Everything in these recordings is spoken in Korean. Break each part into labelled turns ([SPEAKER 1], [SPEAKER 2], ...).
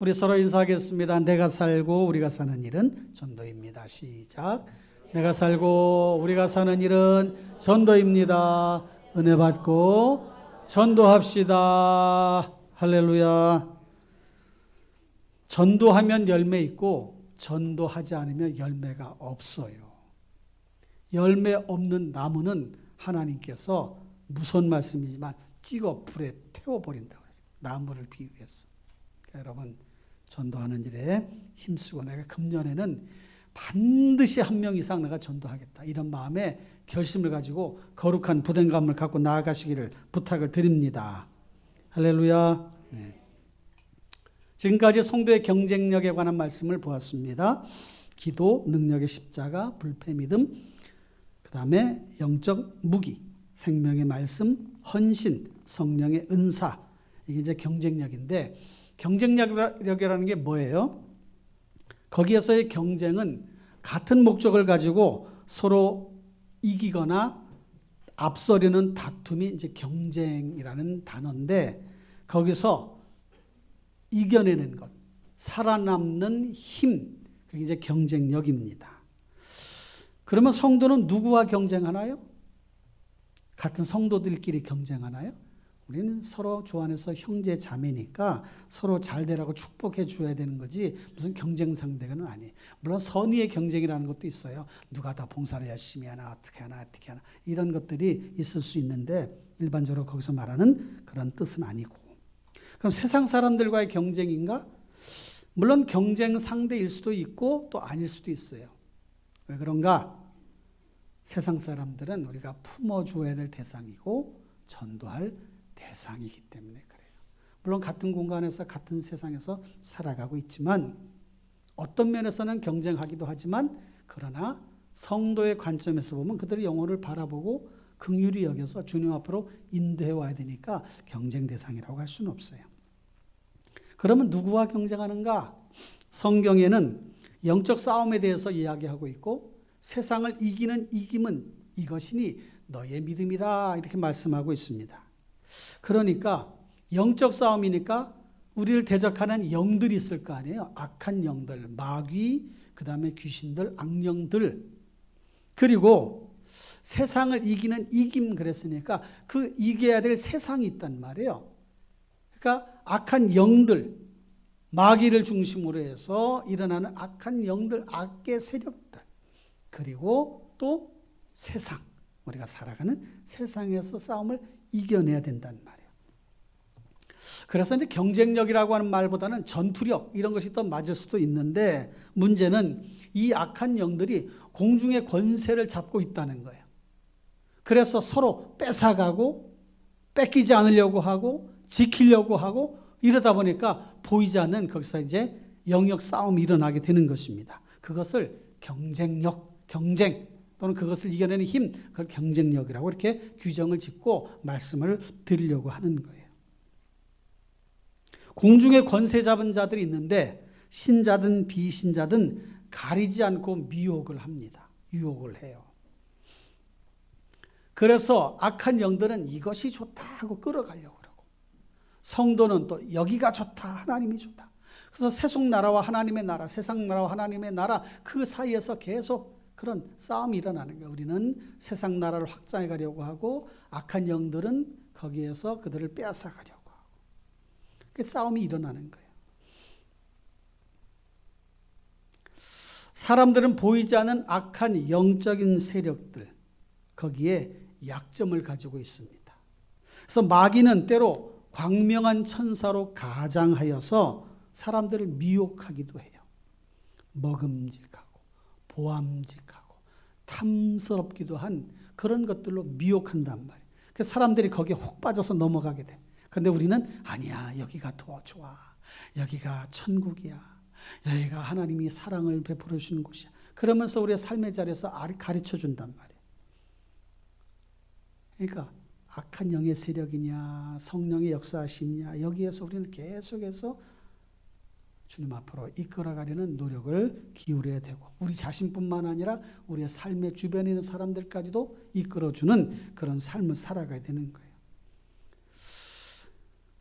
[SPEAKER 1] 우리 서로 인사하겠습니다. 내가 살고 우리가 사는 일은 전도입니다. 시작. 내가 살고 우리가 사는 일은 전도입니다. 은혜 받고 전도합시다. 할렐루야. 전도하면 열매 있고 전도하지 않으면 열매가 없어요. 열매 없는 나무는 하나님께서 무서운 말씀이지만 찍어 불에 태워버린다고 그러죠. 나무를 비유해서. 그러니까 여러분 전도하는 일에 힘쓰고 내가 금년에는 반드시 한 명 이상 내가 전도하겠다. 이런 마음에 결심을 가지고 거룩한 부담감을 갖고 나아가시기를 부탁을 드립니다. 할렐루야. 네. 지금까지 성도의 경쟁력에 관한 말씀을 보았습니다. 기도, 능력의 십자가, 불패 믿음, 그 다음에 영적 무기, 생명의 말씀, 헌신, 성령의 은사. 이게 이제 경쟁력인데 경쟁력이라는 게 뭐예요? 거기에서의 경쟁은 같은 목적을 가지고 서로 이기거나 앞서려는 다툼이 이제 경쟁이라는 단어인데 거기서 이겨내는 것, 살아남는 힘, 그게 이제 경쟁력입니다. 그러면 성도는 누구와 경쟁하나요? 같은 성도들끼리 경쟁하나요? 우리는 서로 주 안에서 형제 자매니까 서로 잘 되라고 축복해 줘야 되는 거지 무슨 경쟁 상대는 아니에요. 물론 선의의 경쟁이라는 것도 있어요. 누가 더 봉사를 열심히 하나 어떻게 하나 이런 것들이 있을 수 있는데 일반적으로 거기서 말하는 그런 뜻은 아니고. 그럼 세상 사람들과의 경쟁인가? 물론 경쟁 상대일 수도 있고 또 아닐 수도 있어요. 왜 그런가? 세상 사람들은 우리가 품어줘야 될 대상이고 전도할 대상이기 때문에 그래요. 물론 같은 공간에서 같은 세상에서 살아가고 있지만 어떤 면에서는 경쟁하기도 하지만 그러나 성도의 관점에서 보면 그들의 영혼을 바라보고 긍휼히 여겨서 주님 앞으로 인도해 와야 되니까 경쟁 대상이라고 할 수는 없어요. 그러면 누구와 경쟁하는가? 성경에는 영적 싸움에 대해서 이야기하고 있고 세상을 이기는 이김은 이것이니 너의 믿음이다 이렇게 말씀하고 있습니다. 그러니까 영적 싸움이니까 우리를 대적하는 영들이 있을 거 아니에요. 악한 영들, 마귀, 그 다음에 귀신들, 악령들. 그리고 세상을 이기는 이김 그랬으니까 그 이겨야 될 세상이 있단 말이에요. 그러니까 악한 영들, 마귀를 중심으로 해서 일어나는 악한 영들, 악의 세력들. 그리고 또 세상, 우리가 살아가는 세상에서 싸움을 이겨내야 된단 말이에요. 그래서 이제 경쟁력이라고 하는 말보다는 전투력 이런 것이 더 맞을 수도 있는데 문제는 이 악한 영들이 공중의 권세를 잡고 있다는 거예요. 그래서 서로 뺏어가고 뺏기지 않으려고 하고 지키려고 하고 이러다 보니까 보이지 않는 거기서 이제 영역 싸움이 일어나게 되는 것입니다. 그것을 경쟁력, 경쟁 또는 그것을 이겨내는 힘, 그걸 경쟁력이라고 이렇게 규정을 짓고 말씀을 드리려고 하는 거예요. 공중에 권세 잡은 자들이 있는데 신자든 비신자든 가리지 않고 미혹을 합니다. 유혹을 해요. 그래서 악한 영들은 이것이 좋다 하고 끌어가려고 그러고 성도는 또 여기가 좋다, 하나님이 좋다. 그래서 세속 나라와 하나님의 나라, 세상 나라와 하나님의 나라 그 사이에서 계속 그런 싸움이 일어나는 거예요. 우리는 세상 나라를 확장해 가려고 하고 악한 영들은 거기에서 그들을 빼앗아 가려고 하고 그 싸움이 일어나는 거예요. 사람들은 보이지 않는 악한 영적인 세력들 거기에 약점을 가지고 있습니다. 그래서 마귀는 때로 광명한 천사로 가장하여서 사람들을 미혹하기도 해요. 먹음직하고 보암직하고 탐스럽기도 한 그런 것들로 미혹한단 말이에요. 그래서 사람들이 거기에 혹 빠져서 넘어가게 돼. 그런데 우리는 아니야, 여기가 더 좋아. 여기가 천국이야. 여기가 하나님이 사랑을 베풀어 주는 곳이야. 그러면서 우리의 삶의 자리에서 가르쳐 준단 말이에요. 그러니까 악한 영의 세력이냐 성령의 역사하심이냐 여기에서 우리는 계속해서 주님 앞으로 이끌어가려는 노력을 기울여야 되고 우리 자신뿐만 아니라 우리의 삶의 주변에 있는 사람들까지도 이끌어주는 그런 삶을 살아가야 되는 거예요.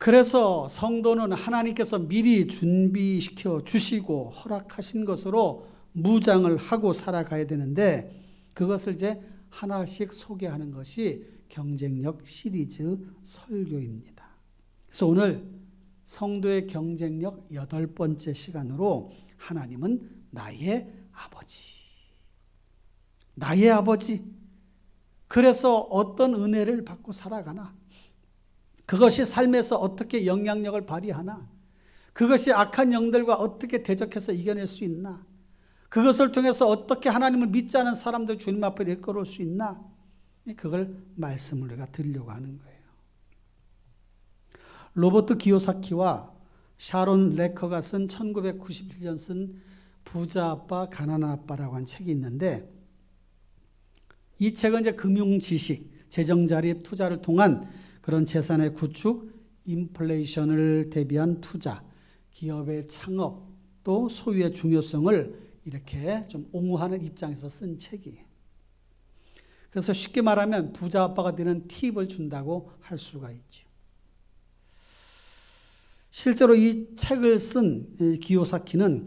[SPEAKER 1] 그래서 성도는 하나님께서 미리 준비시켜 주시고 허락하신 것으로 무장을 하고 살아가야 되는데 그것을 이제 하나씩 소개하는 것이 경쟁력 시리즈 설교입니다. 그래서 오늘 성도의 경쟁력 8번째 시간으로 하나님은 나의 아버지. 나의 아버지. 그래서 어떤 은혜를 받고 살아가나? 그것이 삶에서 어떻게 영향력을 발휘하나? 그것이 악한 영들과 어떻게 대적해서 이겨낼 수 있나? 그것을 통해서 어떻게 하나님을 믿지 않은 사람들 주님 앞에 이끌어올 수 있나? 그걸 말씀을 우리가 드리려고 하는 거예요. 로버트 기요사키와 샤론 레커가 쓴 1991년 쓴 부자 아빠, 가난한 아빠라고 한 책이 있는데 이 책은 이제 금융 지식, 재정 자립, 투자를 통한 그런 재산의 구축, 인플레이션을 대비한 투자, 기업의 창업, 또 소유의 중요성을 이렇게 좀 옹호하는 입장에서 쓴 책이에요. 그래서 쉽게 말하면 부자 아빠가 되는 팁을 준다고 할 수가 있죠. 실제로 이 책을 쓴 기요사키는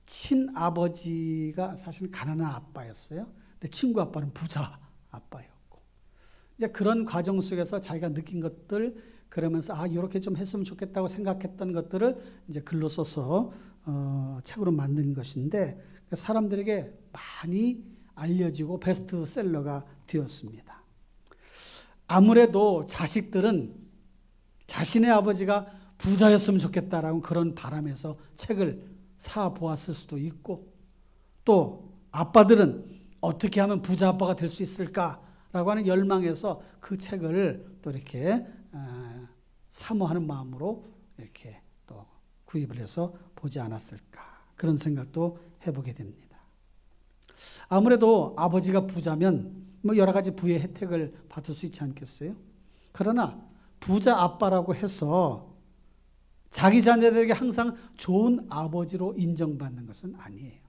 [SPEAKER 1] 친아버지가 사실은 가난한 아빠였어요. 근데 친구 아빠는 부자 아빠였고. 이제 그런 과정 속에서 자기가 느낀 것들, 그러면서 이렇게 좀 했으면 좋겠다고 생각했던 것들을 이제 글로 써서 책으로 만든 것인데 사람들에게 많이 알려지고 베스트셀러가 되었습니다. 아무래도 자식들은 자신의 아버지가 부자였으면 좋겠다라는 그런 바람에서 책을 사 보았을 수도 있고, 또 아빠들은 어떻게 하면 부자 아빠가 될 수 있을까라고 하는 열망에서 그 책을 또 이렇게 사모하는 마음으로 이렇게 또 구입을 해서 보지 않았을까, 그런 생각도 해보게 됩니다. 아무래도 아버지가 부자면 뭐 여러 가지 부의 혜택을 받을 수 있지 않겠어요? 그러나 부자 아빠라고 해서 자기 자녀들에게 항상 좋은 아버지로 인정받는 것은 아니에요.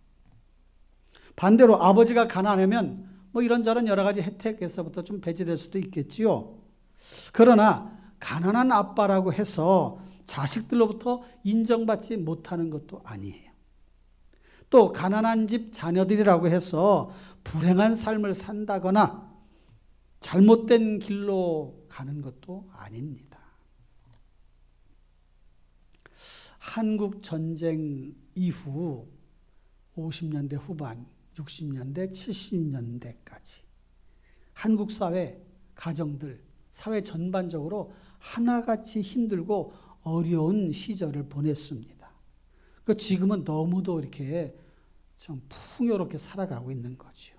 [SPEAKER 1] 반대로 아버지가 가난하면 뭐 이런저런 여러 가지 혜택에서부터 좀 배제될 수도 있겠지요. 그러나 가난한 아빠라고 해서 자식들로부터 인정받지 못하는 것도 아니에요. 또 가난한 집 자녀들이라고 해서 불행한 삶을 산다거나 잘못된 길로 가는 것도 아닙니다. 한국 전쟁 이후 50년대 후반, 60년대, 70년대까지 한국 사회, 가정들, 사회 전반적으로 하나같이 힘들고 어려운 시절을 보냈습니다. 지금은 너무도 이렇게 좀 풍요롭게 살아가고 있는 거죠.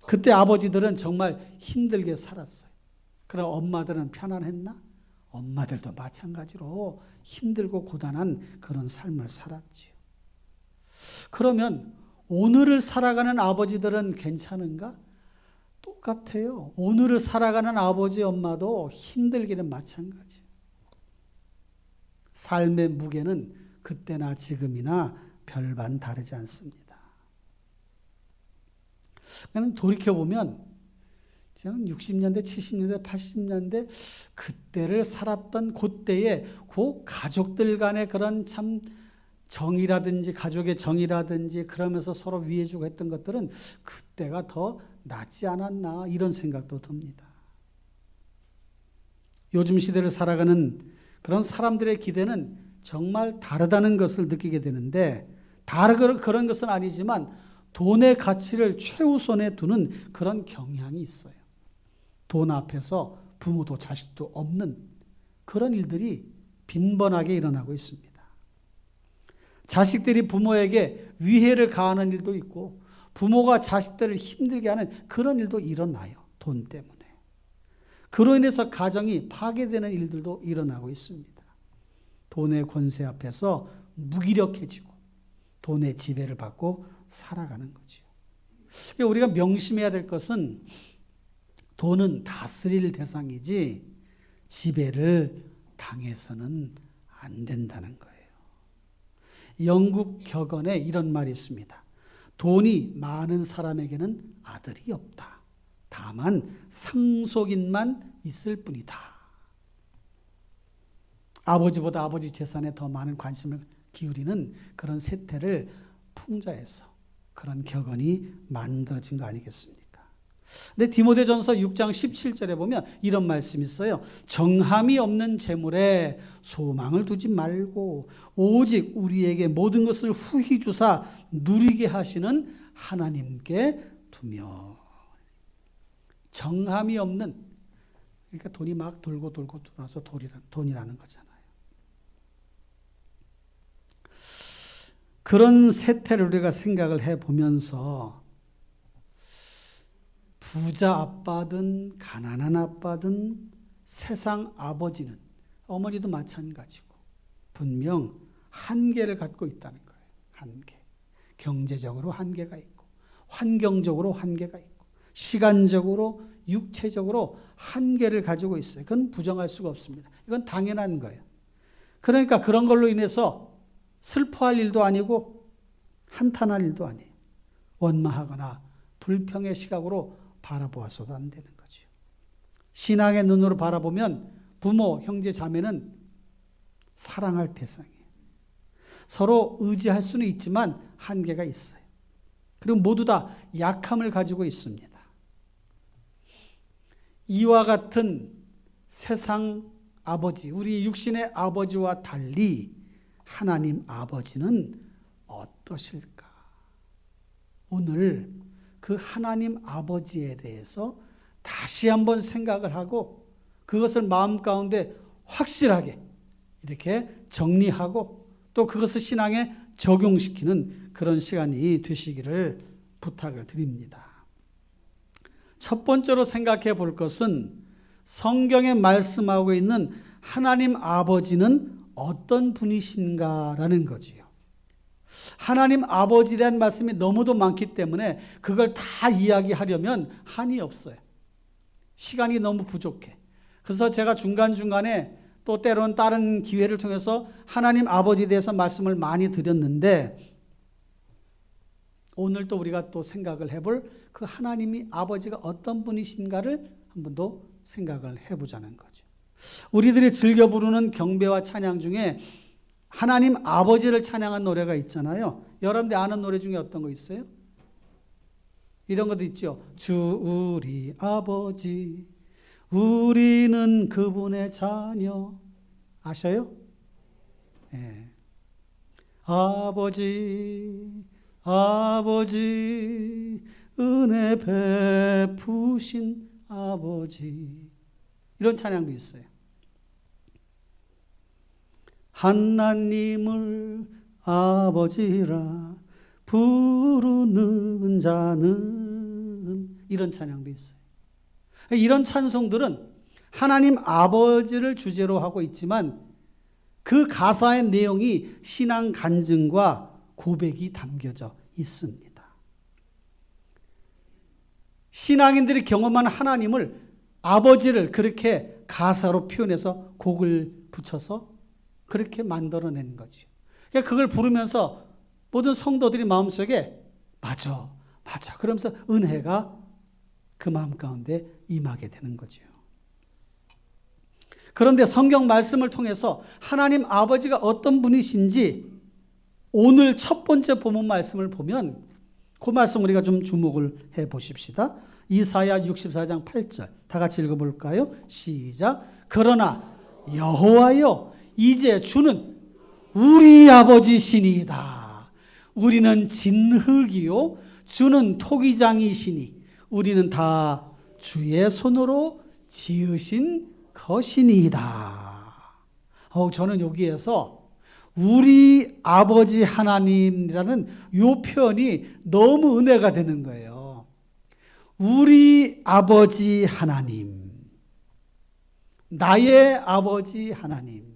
[SPEAKER 1] 그때 아버지들은 정말 힘들게 살았어요. 그럼 엄마들은 편안했나? 엄마들도 마찬가지로 힘들고 고단한 그런 삶을 살았지요. 그러면 오늘을 살아가는 아버지들은 괜찮은가? 똑같아요. 오늘을 살아가는 아버지, 엄마도 힘들기는 마찬가지예요. 삶의 무게는 그때나 지금이나 별반 다르지 않습니다. 돌이켜보면 60년대, 70년대, 80년대 그때를 살았던 그때의 그 가족들 간의 그런 참 정이라든지 가족의 정이라든지 그러면서 서로 위해주고 했던 것들은 그때가 더 낫지 않았나, 이런 생각도 듭니다. 요즘 시대를 살아가는 그런 사람들의 기대는 정말 다르다는 것을 느끼게 되는데, 그런 것은 아니지만 돈의 가치를 최우선에 두는 그런 경향이 있어요. 돈 앞에서 부모도 자식도 없는 그런 일들이 빈번하게 일어나고 있습니다. 자식들이 부모에게 위해를 가하는 일도 있고 부모가 자식들을 힘들게 하는 그런 일도 일어나요. 돈 때문에. 그로 인해서 가정이 파괴되는 일들도 일어나고 있습니다. 돈의 권세 앞에서 무기력해지고 돈의 지배를 받고 살아가는 거죠. 우리가 명심해야 될 것은 돈은 다스릴 대상이지 지배를 당해서는 안 된다는 거예요. 영국 격언에 이런 말이 있습니다. 돈이 많은 사람에게는 아들이 없다. 다만 상속인만 있을 뿐이다. 아버지보다 아버지 재산에 더 많은 관심을 기울이는 그런 세태를 풍자해서 그런 격언이 만들어진 거 아니겠습니까? 근데 디모데전서 6장 17절에 보면 이런 말씀이 있어요. 정함이 없는 재물에 소망을 두지 말고 오직 우리에게 모든 것을 후히 주사 누리게 하시는 하나님께 두며. 정함이 없는, 그러니까 돈이 막 돌고 돌아서 돈이라는 거잖아요. 그런 세태를 우리가 생각을 해보면서 부자 아빠든 가난한 아빠든 세상 아버지는, 어머니도 마찬가지고 분명 한계를 갖고 있다는 거예요. 한계. 경제적으로 한계가 있고 환경적으로 한계가 있고 시간적으로 육체적으로 한계를 가지고 있어요. 그건 부정할 수가 없습니다. 이건 당연한 거예요. 그러니까 그런 걸로 인해서 슬퍼할 일도 아니고 한탄할 일도 아니에요. 원망하거나 불평의 시각으로 바라보아서도 안 되는 거죠. 신앙의 눈으로 바라보면 부모, 형제, 자매는 사랑할 대상이에요. 서로 의지할 수는 있지만 한계가 있어요. 그리고 모두 다 약함을 가지고 있습니다. 이와 같은 세상 아버지, 우리 육신의 아버지와 달리 하나님 아버지는 어떠실까? 오늘 그 하나님 아버지에 대해서 다시 한번 생각을 하고 그것을 마음 가운데 확실하게 이렇게 정리하고 또 그것을 신앙에 적용시키는 그런 시간이 되시기를 부탁을 드립니다. 첫 번째로 생각해 볼 것은 성경에 말씀하고 있는 하나님 아버지는 어떤 분이신가라는 거지요. 하나님 아버지에 대한 말씀이 너무도 많기 때문에 그걸 다 이야기하려면 한이 없어요. 시간이 너무 부족해. 그래서 제가 중간중간에 또 때로는 다른 기회를 통해서 하나님 아버지에 대해서 말씀을 많이 드렸는데 오늘 또 우리가 또 생각을 해볼 그 하나님이 아버지가 어떤 분이신가를 한 번 더 생각을 해보자는 거죠. 우리들이 즐겨 부르는 경배와 찬양 중에 하나님 아버지를 찬양한 노래가 있잖아요. 여러분들 아는 노래 중에 어떤 거 있어요? 이런 것도 있죠. 주 우리 아버지, 우리는 그분의 자녀. 아셔요? 네. 아버지, 아버지, 은혜 베푸신 아버지. 이런 찬양도 있어요. 하나님을 아버지라 부르는 자는, 이런 찬양도 있어요. 이런 찬송들은 하나님 아버지를 주제로 하고 있지만 그 가사의 내용이 신앙 간증과 고백이 담겨져 있습니다. 신앙인들이 경험한 하나님을, 아버지를 그렇게 가사로 표현해서 곡을 붙여서 그렇게 만들어낸 거죠. 그러니까 그걸 부르면서 모든 성도들이 마음속에 맞아, 맞아 그러면서 은혜가 그 마음 가운데 임하게 되는 거죠. 그런데 성경 말씀을 통해서 하나님 아버지가 어떤 분이신지 오늘 첫 번째 본문 말씀을 보면 그 말씀 우리가 좀 주목을 해 보십시다. 이사야 64장 8절 다 같이 읽어볼까요? 시작. 그러나 여호와여 이제 주는 우리 아버지시니이다. 우리는 진흙이요 주는 토기장이시니 우리는 다 주의 손으로 지으신 것이니이다. 저는 여기에서 우리 아버지 하나님이라는 이 표현이 너무 은혜가 되는 거예요. 우리 아버지 하나님, 나의 아버지 하나님.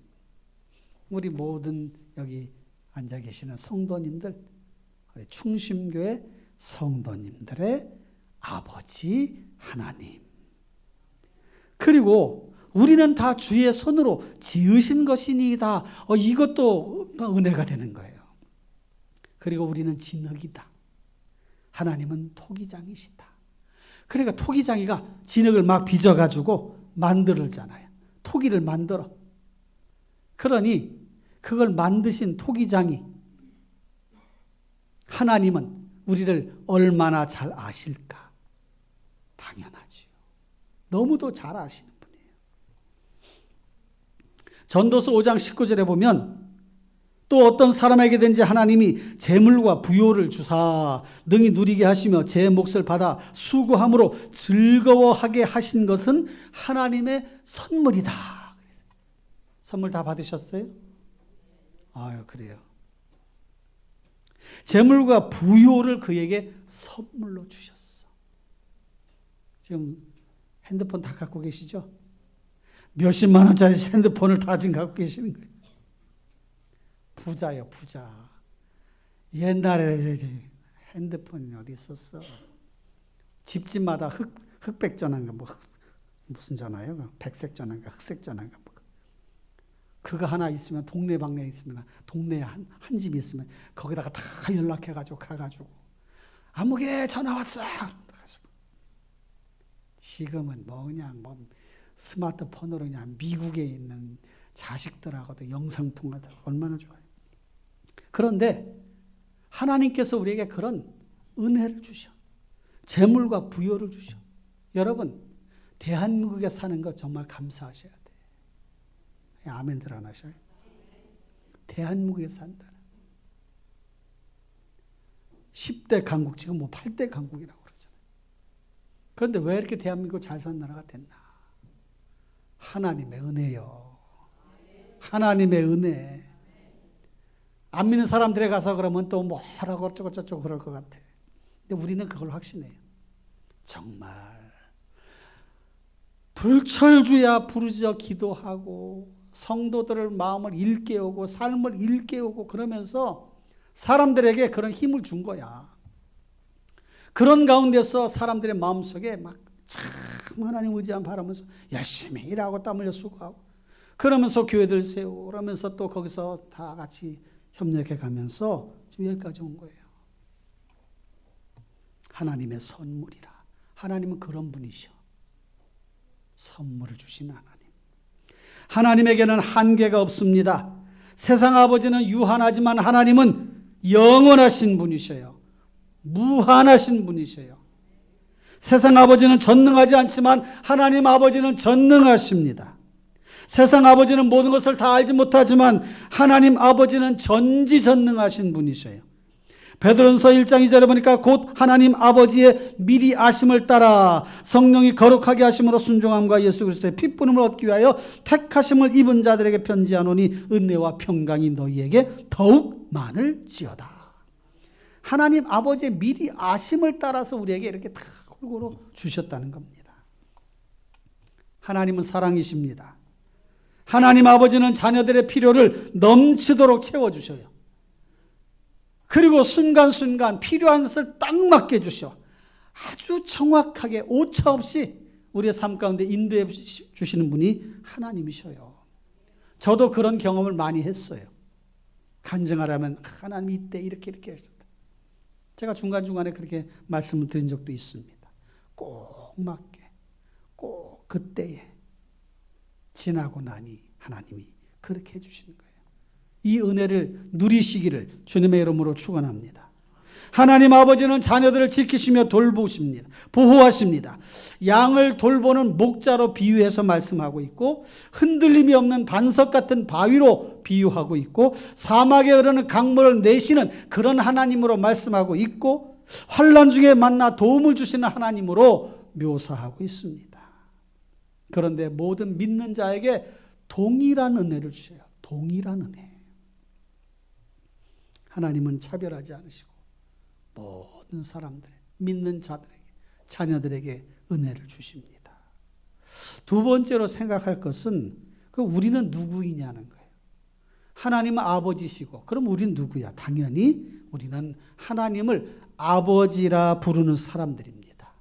[SPEAKER 1] 우리 모든 여기 앉아 계시는 성도님들, 우리 충심교회 성도님들의 아버지 하나님. 그리고 우리는 다 주의 손으로 지으신 것이니이다. 이것도 은혜가 되는 거예요. 그리고 우리는 진흙이다. 하나님은 토기장이시다. 그러니까 토기장이가 진흙을 막 빚어가지고 만들잖아요. 토기를 만들어. 그러니 그걸 만드신 토기장이 하나님은 우리를 얼마나 잘 아실까? 당연하지요. 너무도 잘 아시는 분이에요. 전도서 5장 19절에 보면 또 어떤 사람에게든지 하나님이 재물과 부요를 주사 능히 누리게 하시며 제 몫을 받아 수고함으로 즐거워하게 하신 것은 하나님의 선물이다. 선물 다 받으셨어요? 아유, 그래요. 재물과 부요를 그에게 선물로 주셨어. 지금 핸드폰 다 갖고 계시죠? 몇십만 원짜리 핸드폰을 다 지금 갖고 계시는 거예요. 부자요, 부자. 옛날에 핸드폰이 어디 있었어? 집집마다 흑백 전화인가 무슨 전화예요? 백색 전화인가 흑색 전화인가 그거 하나 있으면 동네방네 있으면 동네에 한 집이 있으면 거기다가 다 연락해가지고 가가지고 아무개 전화 왔어. 지금은 그냥 스마트폰으로 그냥 미국에 있는 자식들하고도 영상통화도 얼마나 좋아요. 그런데 하나님께서 우리에게 그런 은혜를 주셔. 재물과 부여를 주셔. 여러분, 대한민국에 사는 것 정말 감사하셔야 돼요. 아멘들 안 하셔요? 대한민국에 산다. 10대 강국, 지금 8대 강국이라고 그러잖아요. 그런데 왜 이렇게 대한민국 잘 사는 나라가 됐나? 하나님의 은혜요. 하나님의 은혜. 안 믿는 사람들에 가서 그러면 또 뭐라고 어쩌고저쩌고 그럴 것 같아. 근데 우리는 그걸 확신해요. 정말 불철주야 부르짖어 기도하고 성도들을 마음을 일깨우고 삶을 일깨우고 그러면서 사람들에게 그런 힘을 준 거야. 그런 가운데서 사람들의 마음속에 막 참 하나님 의지한 바라면서 열심히 일하고 땀 흘려 수고하고 그러면서 교회들 세우고 그러면서 또 거기서 다 같이 협력해 가면서 지금 여기까지 온 거예요. 하나님의 선물이라. 하나님은 그런 분이셔. 선물을 주시는 하나님. 하나님에게는 한계가 없습니다. 세상 아버지는 유한하지만 하나님은 영원하신 분이셔요. 무한하신 분이셔요. 세상 아버지는 전능하지 않지만 하나님 아버지는 전능하십니다. 세상 아버지는 모든 것을 다 알지 못하지만 하나님 아버지는 전지전능하신 분이셔요. 베드로전서 1장 2절에 보니까 곧 하나님 아버지의 미리 아심을 따라 성령이 거룩하게 하심으로 순종함과 예수 그리스도의 피뿌림을 얻기 위하여 택하심을 입은 자들에게 편지하노니 은혜와 평강이 너희에게 더욱 많을지어다. 하나님 아버지의 미리 아심을 따라서 우리에게 이렇게 다 골고루 주셨다는 겁니다. 하나님은 사랑이십니다. 하나님 아버지는 자녀들의 필요를 넘치도록 채워주셔요. 그리고 순간순간 필요한 것을 딱 맞게 주셔. 아주 정확하게 오차 없이 우리의 삶 가운데 인도해 주시는 분이 하나님이셔요. 저도 그런 경험을 많이 했어요. 간증하려면 하나님이 이때 이렇게 하셨다. 제가 중간중간에 그렇게 말씀을 드린 적도 있습니다. 꼭 맞게, 꼭 그때에 지나고 나니 하나님이 그렇게 해주시는 거예요. 이 은혜를 누리시기를 주님의 이름으로 축원합니다. 하나님 아버지는 자녀들을 지키시며 돌보십니다. 보호하십니다. 양을 돌보는 목자로 비유해서 말씀하고 있고 흔들림이 없는 반석 같은 바위로 비유하고 있고 사막에 흐르는 강물을 내시는 그런 하나님으로 말씀하고 있고 환난 중에 만나 도움을 주시는 하나님으로 묘사하고 있습니다. 그런데 모든 믿는 자에게 동일한 은혜를 주셔요. 동일한 은혜. 하나님은 차별하지 않으시고 모든 사람들, 믿는 자들에게, 자녀들에게 은혜를 주십니다. 두 번째로 생각할 것은 우리는 누구이냐는 거예요. 하나님은 아버지시고 그럼 우리는 누구야? 당연히 우리는 하나님을 아버지라 부르는 사람들입니다.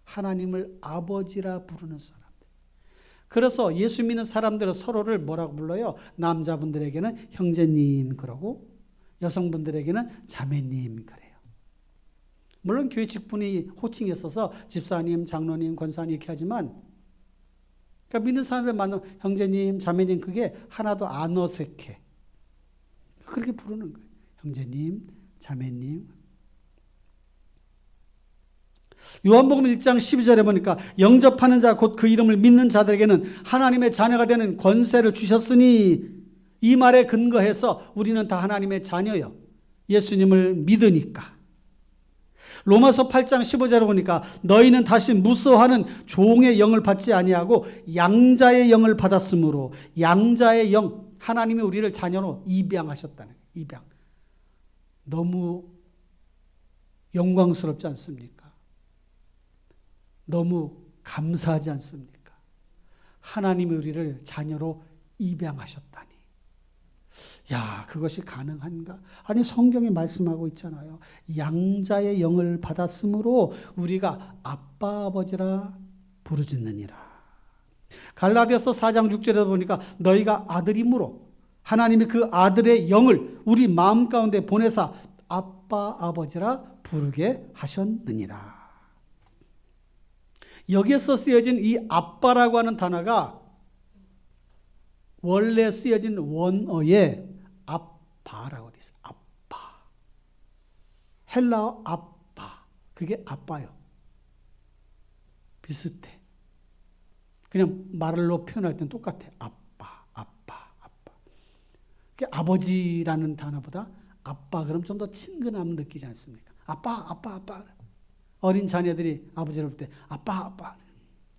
[SPEAKER 1] 하나님을 아버지라 부르는 사람들. 그래서 예수 믿는 사람들은 서로를 뭐라고 불러요? 남자분들에게는 형제님 그러고 여성분들에게는 자매님 그래요. 물론 교회 직분이 호칭이 있어서 집사님, 장로님, 권사님 이렇게 하지만 그러니까 믿는 사람들 만나면 형제님, 자매님 그게 하나도 안 어색해. 그렇게 부르는 거예요. 형제님, 자매님. 요한복음 1장 12절에 보니까 영접하는 자 곧 그 이름을 믿는 자들에게는 하나님의 자녀가 되는 권세를 주셨으니 이 말에 근거해서 우리는 다 하나님의 자녀요. 예수님을 믿으니까. 로마서 8장 15절에 보니까 너희는 다시 무서워하는 종의 영을 받지 아니하고 양자의 영을 받았으므로 양자의 영, 하나님이 우리를 자녀로 입양하셨다는 거예요. 입양. 너무 영광스럽지 않습니까? 너무 감사하지 않습니까? 하나님이 우리를 자녀로 입양하셨다니. 야, 그것이 가능한가? 아니, 성경에 말씀하고 있잖아요. 양자의 영을 받았으므로 우리가 아빠 아버지라 부르짖느니라. 갈라디아서 4장 6절에 보니까 너희가 아들이므로 하나님이 그 아들의 영을 우리 마음 가운데 보내사 아빠 아버지라 부르게 하셨느니라. 여기에서 쓰여진 이 아빠라고 하는 단어가 원래 쓰여진 원어에 아빠라고 되어 있어요. 아빠. 헬라어 아빠. 그게 아빠요. 비슷해. 그냥 말로 표현할 땐 똑같아. 아빠, 아빠, 아빠. 그게 아버지라는 단어보다 아빠 그럼 좀 더 친근함 느끼지 않습니까? 아빠, 아빠, 아빠. 어린 자녀들이 아버지를 볼 때 아빠, 아빠.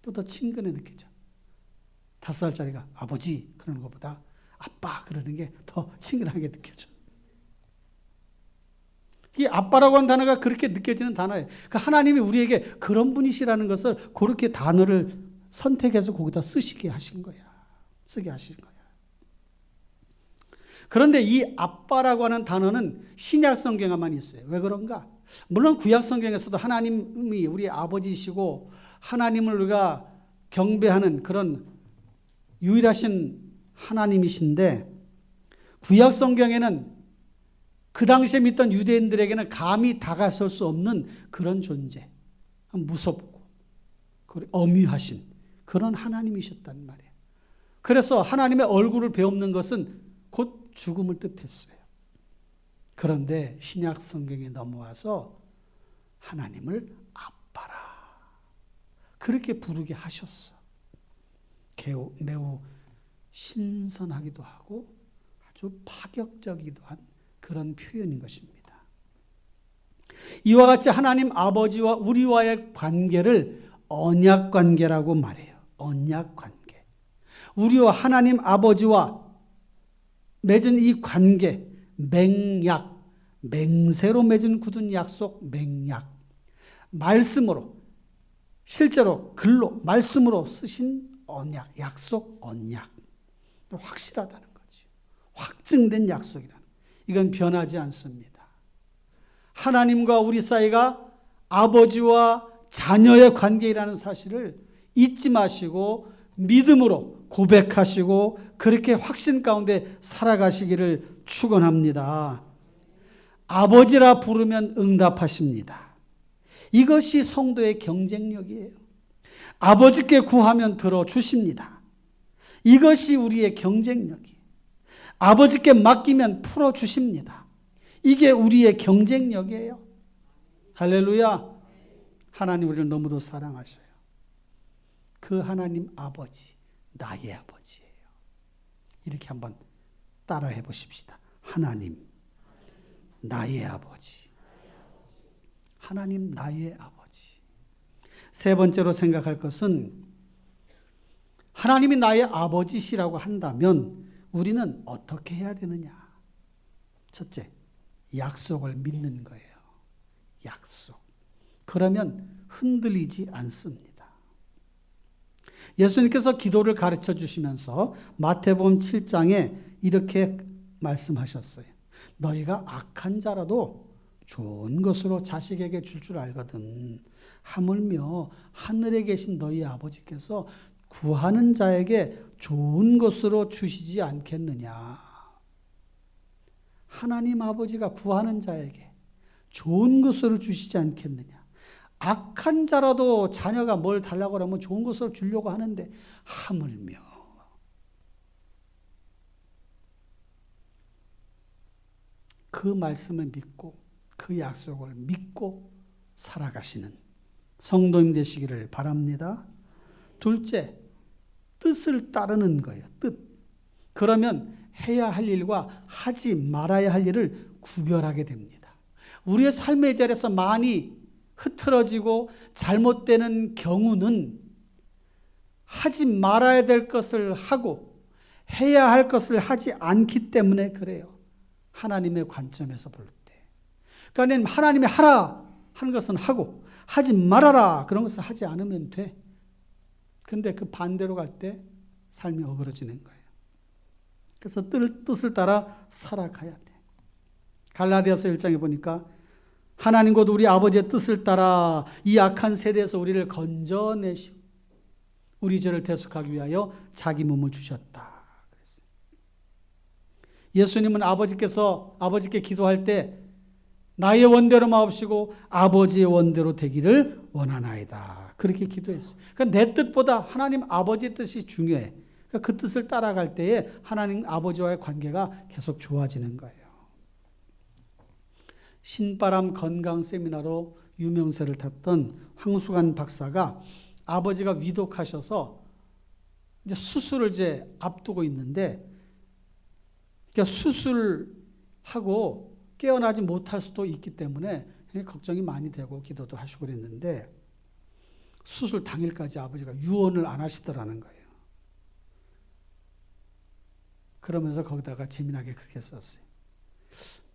[SPEAKER 1] 또 더 친근해 느끼죠. 5살짜리가 아버지 그러는 것보다 아빠 그러는 게 더 친근하게 느껴져. 이 아빠라고 하는 단어가 그렇게 느껴지는 단어예요. 그러니까 하나님이 우리에게 그런 분이시라는 것을 그렇게 단어를 선택해서 거기다 쓰시게 하신 거야. 쓰게 하신 거야. 그런데 이 아빠라고 하는 단어는 신약 성경에만 있어요. 왜 그런가? 물론 구약 성경에서도 하나님이 우리 아버지이시고 하나님을 우리가 경배하는 그런 유일하신 하나님이신데 구약 성경에는 그 당시에 믿던 유대인들에게는 감히 다가설 수 없는 그런 존재, 무섭고 엄위하신 그런 하나님이셨단 말이에요. 그래서 하나님의 얼굴을 배우는 것은 곧 죽음을 뜻했어요. 그런데 신약 성경에 넘어와서 하나님을 아빠라 그렇게 부르게 하셨어. 매우 신선하기도 하고 아주 파격적이기도 한 그런 표현인 것입니다. 이와 같이 하나님 아버지와 우리와의 관계를 언약 관계라고 말해요. 언약 관계. 우리와 하나님 아버지와 맺은 이 관계, 맹약, 맹세로 맺은 굳은 약속, 맹약. 말씀으로, 실제로 글로, 말씀으로 쓰신 언약, 약속, 언약. 확실하다는 거죠. 확증된 약속이라는. 이건 변하지 않습니다. 하나님과 우리 사이가 아버지와 자녀의 관계라는 사실을 잊지 마시고 믿음으로 고백하시고 그렇게 확신 가운데 살아가시기를 축원합니다. 아버지라 부르면 응답하십니다. 이것이 성도의 경쟁력이에요. 아버지께 구하면 들어주십니다. 이것이 우리의 경쟁력이에요. 아버지께 맡기면 풀어주십니다. 이게 우리의 경쟁력이에요. 할렐루야. 하나님 우리를 너무도 사랑하셔요. 그 하나님 아버지, 나의 아버지예요. 이렇게 한번 따라해 보십시다. 하나님, 나의 아버지. 하나님, 나의 아버지. 세 번째로 생각할 것은 하나님이 나의 아버지시라고 한다면 우리는 어떻게 해야 되느냐? 첫째, 약속을 믿는 거예요. 약속. 그러면 흔들리지 않습니다. 예수님께서 기도를 가르쳐 주시면서 마태복음 7장에 이렇게 말씀하셨어요. 너희가 악한 자라도 좋은 것으로 자식에게 줄 알거든. 하물며 하늘에 계신 너희 아버지께서 구하는 자에게 좋은 것으로 주시지 않겠느냐. 하나님 아버지가 구하는 자에게 좋은 것으로 주시지 않겠느냐. 악한 자라도 자녀가 뭘 달라고 하면 좋은 것으로 주려고 하는데 하물며 그 말씀을 믿고 그 약속을 믿고 살아가시는 성도님 되시기를 바랍니다. 둘째, 뜻을 따르는 거예요. 뜻. 그러면 해야 할 일과 하지 말아야 할 일을 구별하게 됩니다. 우리의 삶의 자리에서 많이 흐트러지고 잘못되는 경우는 하지 말아야 될 것을 하고 해야 할 것을 하지 않기 때문에 그래요. 하나님의 관점에서 볼 때. 그러니까 하나님이 하라 하는 것은 하고 하지 말아라 그런 것을 하지 않으면 돼. 근데 그 반대로 갈 때 삶이 어그러지는 거예요. 그래서 뜻을 따라 살아가야 돼. 갈라디아서 1장에 보니까 하나님 곧 우리 아버지의 뜻을 따라 이 악한 세대에서 우리를 건져내시고 우리 죄를 대속하기 위하여 자기 몸을 주셨다. 그랬어요. 예수님은 아버지께 기도할 때 나의 원대로 마옵시고 아버지의 원대로 되기를 원하나이다. 그렇게 기도했어요. 그러니까 내 뜻보다 하나님 아버지의 뜻이 중요해. 그러니까 그 뜻을 따라갈 때에 하나님 아버지와의 관계가 계속 좋아지는 거예요. 신바람 건강 세미나로 유명세를 탔던 황수관 박사가 아버지가 위독하셔서 이제 수술을 이제 앞두고 있는데 그러니까 수술하고 깨어나지 못할 수도 있기 때문에 걱정이 많이 되고 기도도 하시고 그랬는데 수술 당일까지 아버지가 유언을 안 하시더라는 거예요. 그러면서 거기다가 재미나게 그렇게 썼어요.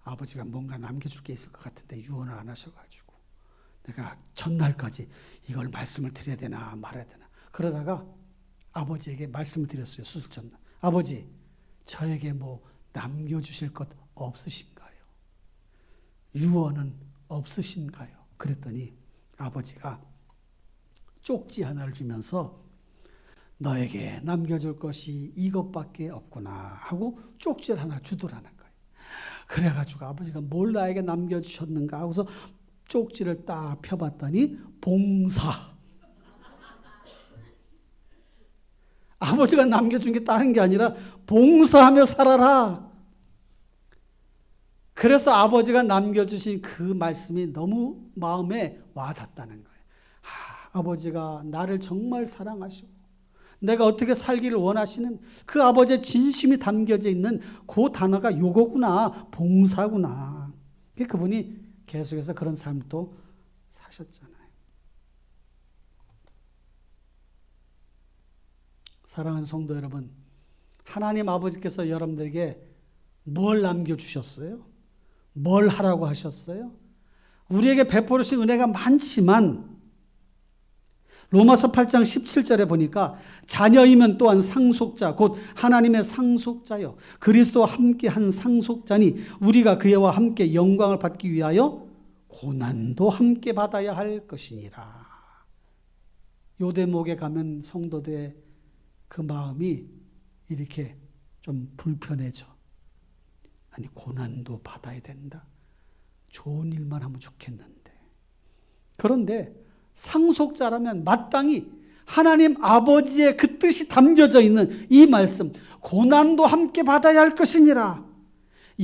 [SPEAKER 1] 아버지가 뭔가 남겨줄 게 있을 것 같은데 유언을 안 하셔가지고 내가 전날까지 이걸 말씀을 드려야 되나 말아야 되나 그러다가 아버지에게 말씀을 드렸어요. 수술 전날. 아버지, 저에게 뭐 남겨주실 것 없으신가요? 유언은 없으신가요? 그랬더니 아버지가 쪽지 하나를 주면서 너에게 남겨줄 것이 이것밖에 없구나 하고 쪽지를 하나 주더라는 거예요. 그래가지고 아버지가 뭘 나에게 남겨주셨는가 하고서 쪽지를 딱 펴봤더니 봉사. 아버지가 남겨준 게 다른 게 아니라 봉사하며 살아라. 그래서 아버지가 남겨주신 그 말씀이 너무 마음에 와닿다는 거예요. 아버지가 나를 정말 사랑하시고 내가 어떻게 살기를 원하시는 그 아버지의 진심이 담겨져 있는 그 단어가 요거구나. 봉사구나. 그분이 계속해서 그런 삶도 사셨잖아요. 사랑하는 성도 여러분, 하나님 아버지께서 여러분들에게 뭘 남겨주셨어요? 뭘 하라고 하셨어요? 우리에게 베풀으신 은혜가 많지만 로마서 8장 17절에 보니까 자녀이면 또한 상속자 곧 하나님의 상속자요 그리스도와 함께한 상속자니 우리가 그와 함께 영광을 받기 위하여 고난도 함께 받아야 할 것이니라. 요 대목에 가면 성도들의 그 마음이 이렇게 좀 불편해져. 아니 고난도 받아야 된다. 좋은 일만 하면 좋겠는데. 그런데 상속자라면 마땅히 하나님 아버지의 그 뜻이 담겨져 있는 이 말씀, 고난도 함께 받아야 할 것이니라.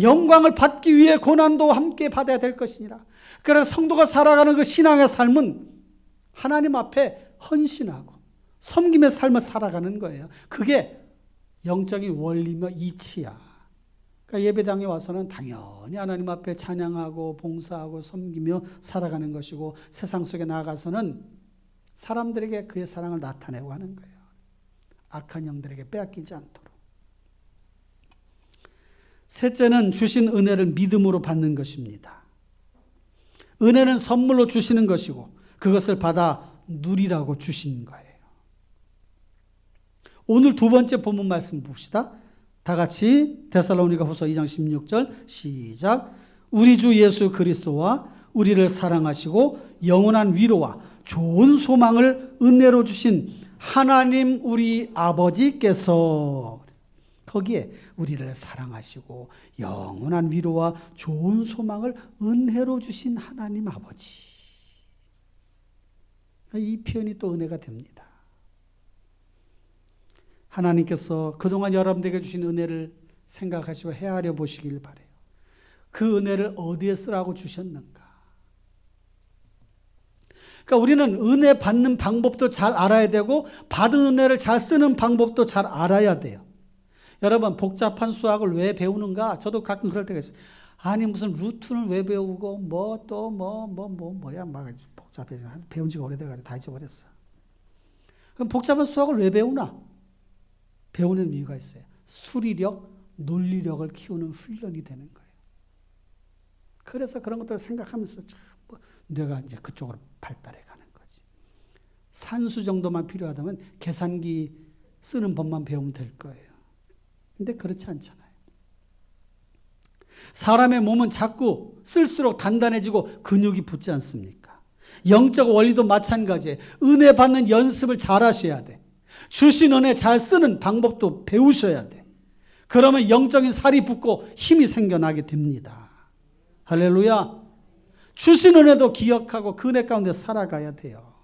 [SPEAKER 1] 영광을 받기 위해 고난도 함께 받아야 될 것이니라. 그래서 성도가 살아가는 그 신앙의 삶은 하나님 앞에 헌신하고 섬김의 삶을 살아가는 거예요. 그게 영적인 원리며 이치야. 그러니까 예배당에 와서는 당연히 하나님 앞에 찬양하고 봉사하고 섬기며 살아가는 것이고 세상 속에 나아가서는 사람들에게 그의 사랑을 나타내고 하는 거예요. 악한 영들에게 빼앗기지 않도록. 셋째는 주신 은혜를 믿음으로 받는 것입니다. 은혜는 선물로 주시는 것이고 그것을 받아 누리라고 주신 거예요. 오늘 두 번째 본문 말씀 봅시다. 다 같이 데살로니가 후서 2장 16절 시작. 우리 주 예수 그리스도와 우리를 사랑하시고 영원한 위로와 좋은 소망을 은혜로 주신 하나님 우리 아버지께서 거기에 우리를 사랑하시고 영원한 위로와 좋은 소망을 은혜로 주신 하나님 아버지. 이 표현이 또 은혜가 됩니다. 하나님께서 그동안 여러분들에게 주신 은혜를 생각하시고 헤아려 보시길 바라요. 그 은혜를 어디에 쓰라고 주셨는가? 그러니까 우리는 은혜 받는 방법도 잘 알아야 되고 받은 은혜를 잘 쓰는 방법도 잘 알아야 돼요. 여러분, 복잡한 수학을 왜 배우는가? 저도 가끔 그럴 때가 있어요. 아니 무슨 루트는 왜 배우고 뭐야 막 복잡해. 배운 지가 오래돼가지고 다 잊어버렸어. 그럼 복잡한 수학을 왜 배우나? 배우는 이유가 있어요. 수리력, 논리력을 키우는 훈련이 되는 거예요. 그래서 그런 것들을 생각하면서 뇌가 이제 그쪽으로 발달해 가는 거지. 산수 정도만 필요하다면 계산기 쓰는 법만 배우면 될 거예요. 근데 그렇지 않잖아요. 사람의 몸은 자꾸 쓸수록 단단해지고 근육이 붙지 않습니까? 영적 원리도 마찬가지예요. 은혜 받는 연습을 잘 하셔야 돼. 주신 은혜 잘 쓰는 방법도 배우셔야 돼. 그러면 영적인 살이 붙고 힘이 생겨나게 됩니다. 할렐루야. 주신 은혜도 기억하고 그 은혜 가운데 살아가야 돼요.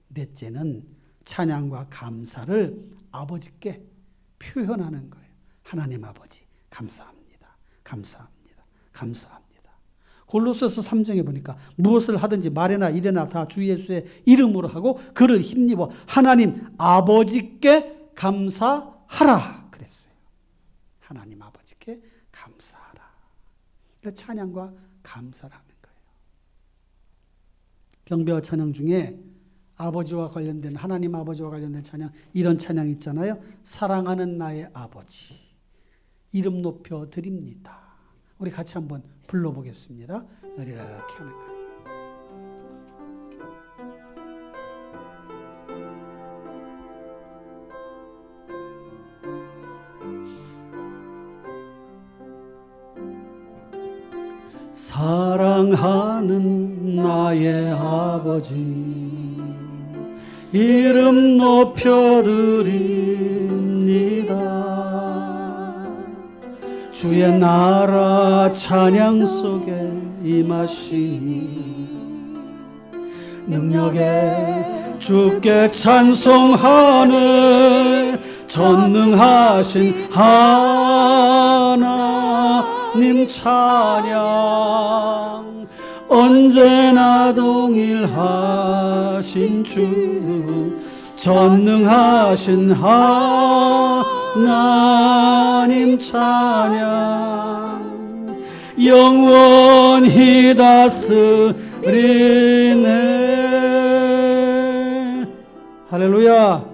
[SPEAKER 1] 넷째는 찬양과 감사를 아버지께 표현하는 거예요. 하나님 아버지 감사합니다. 감사합니다. 감사합니다. 골로새서 3장에 보니까 무엇을 하든지 말이나 일이나 다 주 예수의 이름으로 하고 그를 힘입어 하나님 아버지께 감사하라 그랬어요. 하나님 아버지께 감사하라. 찬양과 감사를 하는 거예요. 경배와 찬양 중에 아버지와 관련된 하나님 아버지와 관련된 찬양 이런 찬양 있잖아요. 사랑하는 나의 아버지 이름 높여 드립니다. 우리 같이 한번 불러보겠습니다. 이렇게 하는 거예요. 사랑하는 나의 아버지 이름 높여드립니다. 주의 나라 찬양 속에 임하시니 능력에 주께 찬송하네. 전능하신 하나님 찬양 언제나 동일하신 주 전능하신 하나님 찬양 영원히 다스리네. 할렐루야.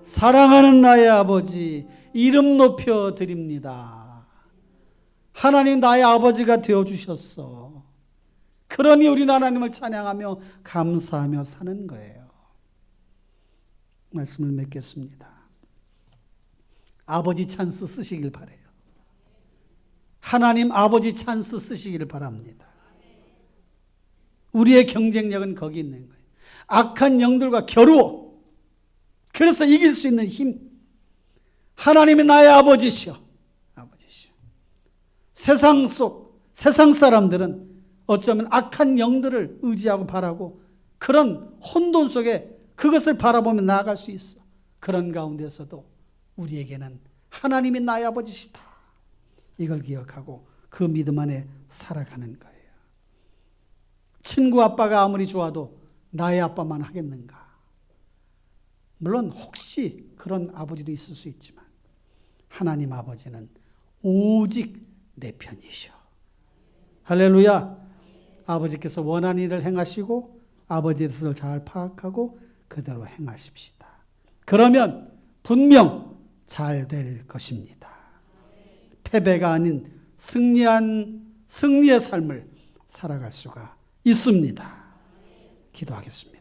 [SPEAKER 1] 사랑하는 나의 아버지 이름 높여 드립니다. 하나님 나의 아버지가 되어주셨어. 그러니 우리는 하나님을 찬양하며 감사하며 사는 거예요. 말씀을 맺겠습니다. 아버지 찬스 쓰시길 바라요. 하나님 아버지 찬스 쓰시길 바랍니다. 우리의 경쟁력은 거기 있는 거예요. 악한 영들과 겨루어 그래서 이길 수 있는 힘. 하나님이 나의 아버지시여. 아버지시여. 세상 사람들은 어쩌면 악한 영들을 의지하고 바라고 그런 혼돈 속에 그것을 바라보며 나아갈 수 있어. 그런 가운데서도 우리에게는 하나님이 나의 아버지시다. 이걸 기억하고 그 믿음 안에 살아가는 거예요. 친구 아빠가 아무리 좋아도 나의 아빠만 하겠는가? 물론 혹시 그런 아버지도 있을 수 있지만 하나님 아버지는 오직 내 편이셔. 할렐루야. 아버지께서 원하는 일을 행하시고 아버지의 뜻을 잘 파악하고 그대로 행하십시다. 그러면 분명 잘 될 것입니다. 패배가 아닌 승리의 삶을 살아갈 수가 있습니다. 기도하겠습니다.